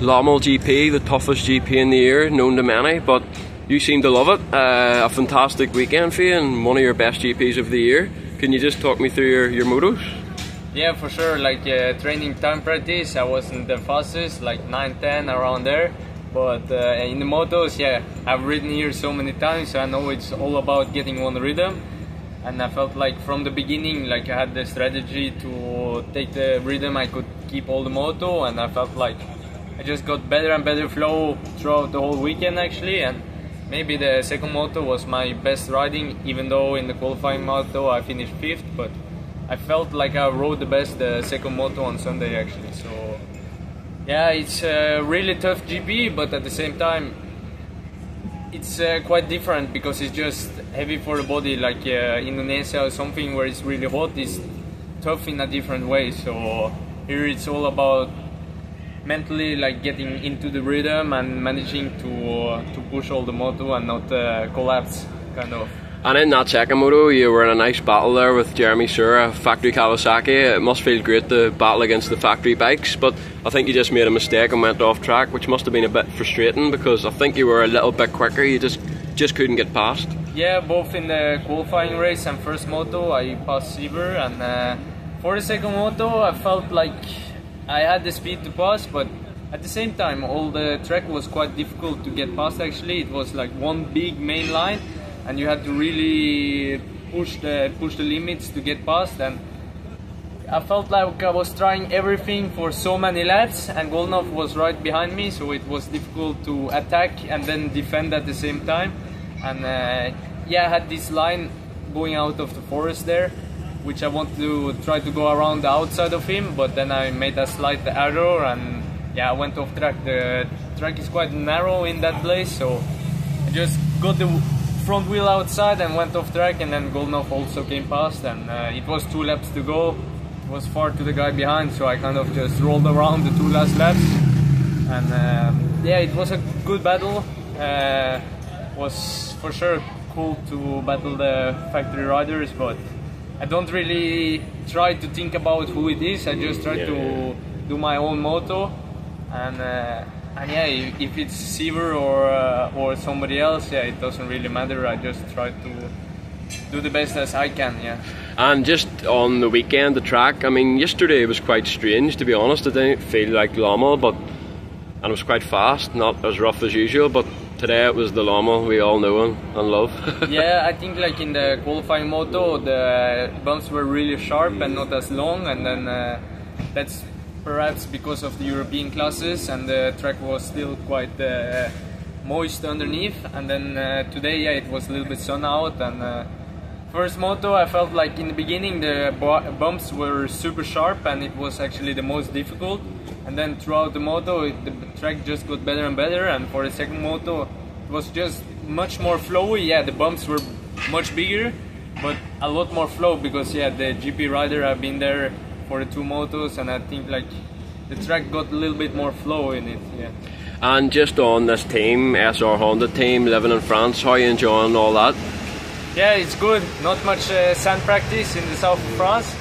Lommel GP, the toughest GP in the year, known to many, but you seem to love it. A fantastic weekend for you and one of your best GPs of the year. Can you just talk me through your motos? Yeah, for sure. Like training time practice, I wasn't the fastest, like 9-10 around there. But in the motos, yeah, I've ridden here so many times, so I know it's all about getting on rhythm. And I felt like from the beginning, like I had the strategy to take the rhythm, I could keep all the moto, and I felt like I just got better and better flow throughout the whole weekend actually. And maybe the second moto was my best riding, even though in the qualifying moto I finished 5th, but I felt like I rode the best the second moto on Sunday actually. So yeah, it's a really tough GP, but at the same time it's quite different because it's just heavy for the body. Like Indonesia or something where it's really hot is tough in a different way. So here it's all about mentally, like getting into the rhythm and managing to push all the moto and not collapse, kind of. And in that second moto, you were in a nice battle there with Jeremy Sura, factory Kawasaki. It must feel great to battle against the factory bikes, but I think you just made a mistake and went off track, which must have been a bit frustrating because I think you were a little bit quicker. You just couldn't get past. Yeah, both in the qualifying race and first moto, I passed Siever, and for the second moto, I felt like I had the speed to pass, but at the same time, all the track was quite difficult to get past actually. It was like one big main line, and you had to really push the limits to get past. And I felt like I was trying everything for so many laps, and Golnov was right behind me, so it was difficult to attack and then defend at the same time. And yeah, I had this line going out of the forest there, which I wanted to try to go around the outside of him, but then I made a slight error and yeah, I went off track. The track is quite narrow in that place, so I just got the front wheel outside and went off track, and then Golnov also came past, and it was 2 laps to go. It was far to the guy behind, so I kind of just rolled around the 2 last laps. And yeah, it was a good battle. Was for sure cool to battle the factory riders, but I don't really try to think about who it is. I just try to do my own moto, and yeah, if it's Siever or somebody else, yeah, it doesn't really matter. I just try to do the best as I can, yeah. And just on the weekend, the track, I mean, yesterday was quite strange, to be honest. It didn't feel like Lommel, and it was quite fast, not as rough as usual, but today it was the Lommel we all know and love. Yeah, I think like in the qualifying moto, the bumps were really sharp and not as long, and then that's perhaps because of the European classes, and the track was still quite moist underneath. And then today, yeah, it was a little bit sun out, and first moto I felt like in the beginning the bumps were super sharp and it was actually the most difficult, and then throughout the moto the track just got better and better, and for the second moto it was just much more flowy. Yeah, the bumps were much bigger but a lot more flow because yeah, the GP rider, I've been there for the 2 motos, and I think like the track got a little bit more flow in it, yeah. And just on this team, SR Honda team, living in France, how are you enjoying all that? Yeah, it's good. Not much sand practice in the south of France,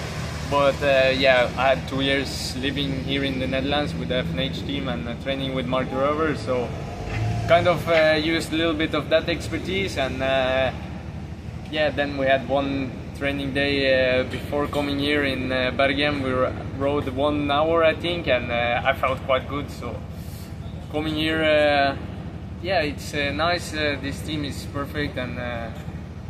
but yeah, I had 2 years living here in the Netherlands with the FNH team and training with Mark de Rover, so kind of used a little bit of that expertise. And yeah, then we had one training day before coming here in Bergen. We rode 1 hour, I think, and I felt quite good. So coming here, yeah, it's nice. This team is perfect, and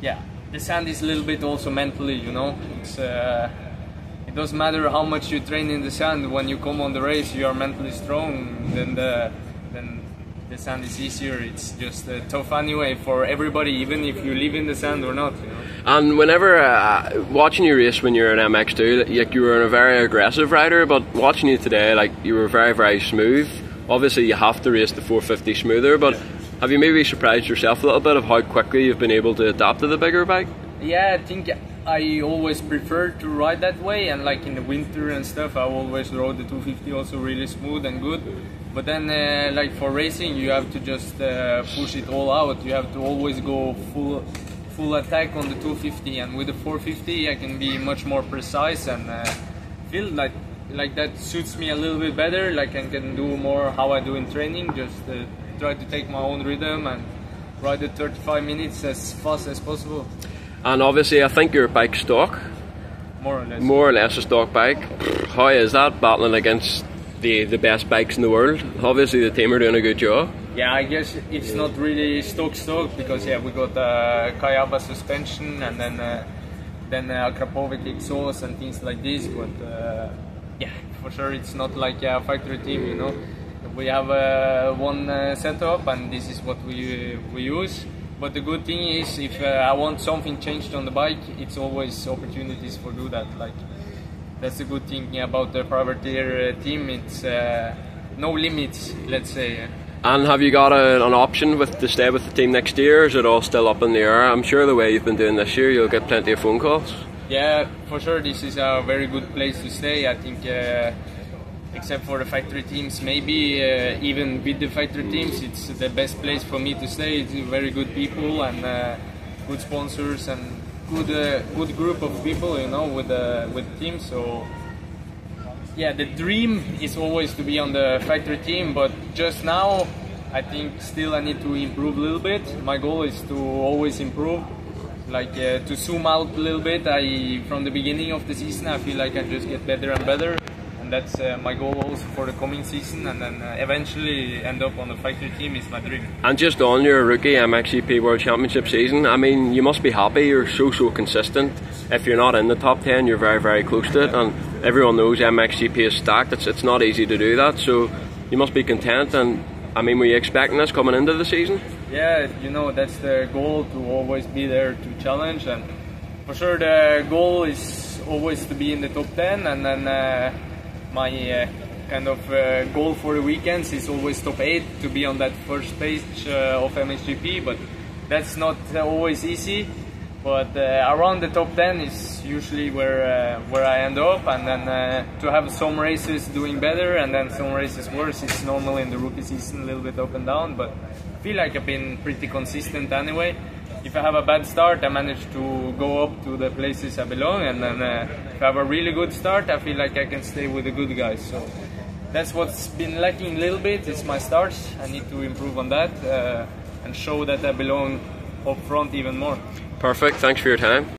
yeah, the sand is a little bit also mentally, you know. It's it doesn't matter how much you train in the sand. When you come on the race, you are mentally strong. Then the sand is easier. It's just tough anyway for everybody, even if you live in the sand or not, you know. And whenever watching you race when you were in MX2, like you were a very aggressive rider, but watching you today, like you were very, very smooth. Obviously, you have to race the 450 smoother, but have you maybe surprised yourself a little bit of how quickly you've been able to adapt to the bigger bike? Yeah, I think I always prefer to ride that way, and like in the winter and stuff, I always rode the 250 also really smooth and good. But then like for racing, you have to just push it all out. You have to always go full attack on the 250, and with the 450 I can be much more precise and feel like like that suits me a little bit better. Like I can do more how I do in training, just try to take my own rhythm and ride it 35 minutes as fast as possible. And obviously, I think your bike's stock. More or less. More or less a stock bike. How is that battling against the best bikes in the world? Obviously, the team are doing a good job. Yeah, I guess it's not really stock because we got Kayaba suspension and then Akrapovic exhaust and things like this. But yeah, for sure it's not like a factory team, you know. We have one setup and this is what we use. But the good thing is, if I want something changed on the bike, it's always opportunities for do that. Like that's the good thing about the privateer team. It's no limits, let's say. And have you got an option to stay with the team next year, or is it all still up in the air? I'm sure the way you've been doing this year, you'll get plenty of phone calls. Yeah, for sure this is a very good place to stay. I think except for the factory teams, maybe even with the factory teams, it's the best place for me to stay. It's very good people and good sponsors and good group of people, you know, with the team. So yeah, the dream is always to be on the factory team, but just now I think still I need to improve a little bit. My goal is to always improve, like to zoom out a little bit. From the beginning of the season I feel like I just get better and better, and that's my goal also for the coming season, and then eventually end up on the factory team is my dream. And just on your rookie MXGP World Championship season, I mean, you must be happy. You're so consistent. If you're not in the top 10, you're very close to it, and everyone knows MXGP is stacked. It's not easy to do that, so you must be content. And I mean, were you expecting this coming into the season? Yeah, you know, that's the goal, to always be there to challenge, and for sure the goal is always to be in the top 10, and then my kind of goal for the weekends is always top 8, to be on that first page of MXGP, but that's not always easy. But around the top 10 is usually where I end up, and then to have some races doing better and then some races worse is normal in the rookie season, a little bit up and down, but I feel like I've been pretty consistent anyway. If I have a bad start, I manage to go up to the places I belong, and then if I have a really good start, I feel like I can stay with the good guys. So that's what's been lacking a little bit, is my starts. I need to improve on that and show that I belong up front even more. Perfect, thanks for your time.